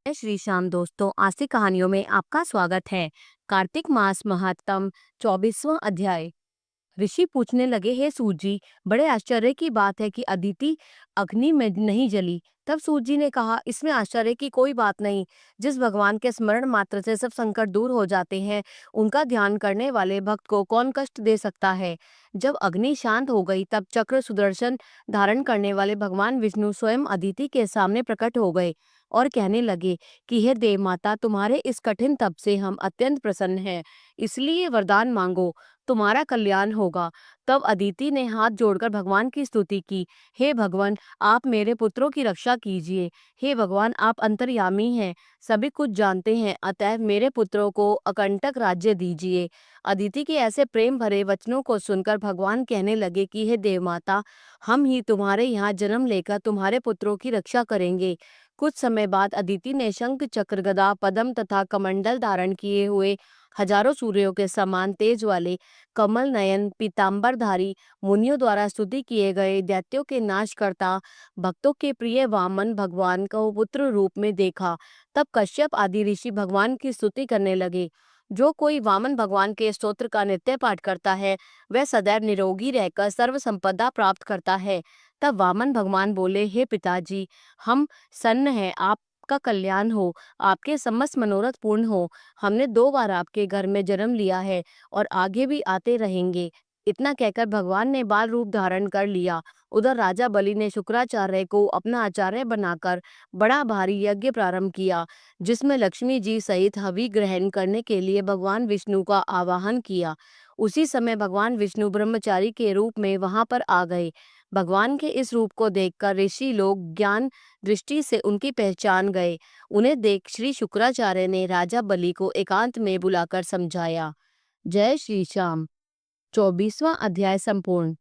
जय श्री श्याम दोस्तों, आज की कहानियों में आपका स्वागत है। कार्तिक मास महात्म 24वां अध्याय। ऋषि पूछने लगे, हे सूत जी, बड़े आश्चर्य की बात है कि अदिति अग्नि में नहीं जली। तब सूत जी ने कहा, इसमें आश्चर्य की कोई बात नहीं। जिस भगवान के स्मरण मात्र से सब संकट दूर हो जाते हैं, उनका ध्यान करने वाले भक्त को कौन कष्ट दे सकता है। जब अग्नि शांत हो गई, तब चक्र सुदर्शन धारण करने वाले भगवान विष्णु स्वयं अदिति के सामने प्रकट हो गए और कहने लगे कि हे देव माता, तुम्हारे इस कठिन तप से हम अत्यंत प्रसन्न हैं, इसलिए वरदान मांगो, तुम्हारा कल्याण होगा। तब अदिति ने हाथ जोड़कर भगवान की स्तुति की, हे भगवान, आप मेरे पुत्रों की रक्षा कीजिए। हे भगवान, आप अंतर्यामी हैं, सभी कुछ जानते हैं, अतएव मेरे पुत्रों को अकंटक राज्य दीजिए। अदिति के ऐसे प्रेम भरे वचनों को सुनकर भगवान कहने लगे कि हे देव माता, हम ही तुम्हारे यहाँ जन्म लेकर तुम्हारे पुत्रों की रक्षा करेंगे। कुछ समय बाद अदिति ने शंख चक्र गदा पद्म तथा कमंडल धारण किए हुए हजारों सूर्यों के समान तेज वाले कमल नयन पीतांबरधारी मुनियों द्वारा स्तुति किए गए दैत्यों के नाश करता भक्तों के प्रिय वामन भगवान को पुत्र रूप में देखा। तब कश्यप आदि ऋषि भगवान की स्तुति करने लगे। जो कोई वामन भगवान के स्तोत्र का नित्य पाठ करता है, वह सदैव निरोगी रहकर सर्व संपदा प्राप्त करता है। तब वामन भगवान बोले, हे पिताजी, हम सन्न हैं, आपका कल्याण हो, आपके समस्त मनोरथ पूर्ण हो। हमने 2 बार आपके घर में जन्म लिया है और आगे भी आते रहेंगे। इतना कहकर भगवान ने बाल रूप धारण कर लिया। उधर राजा बलि ने शुक्राचार्य को अपना आचार्य बनाकर बड़ा भारी यज्ञ प्रारंभ किया, जिसमें लक्ष्मी जी सहित हवि ग्रहण करने के लिए भगवान विष्णु का आवाहन किया। उसी समय भगवान विष्णु ब्रह्मचारी के रूप में वहां पर आ गए। भगवान के इस रूप को देखकर ऋषि लोग ज्ञान दृष्टि से उनकी पहचान गए। उन्हें देख श्री शुक्राचार्य ने राजा बलि को एकांत में बुलाकर समझाया। जय श्री श्याम। 24वां अध्याय संपूर्ण।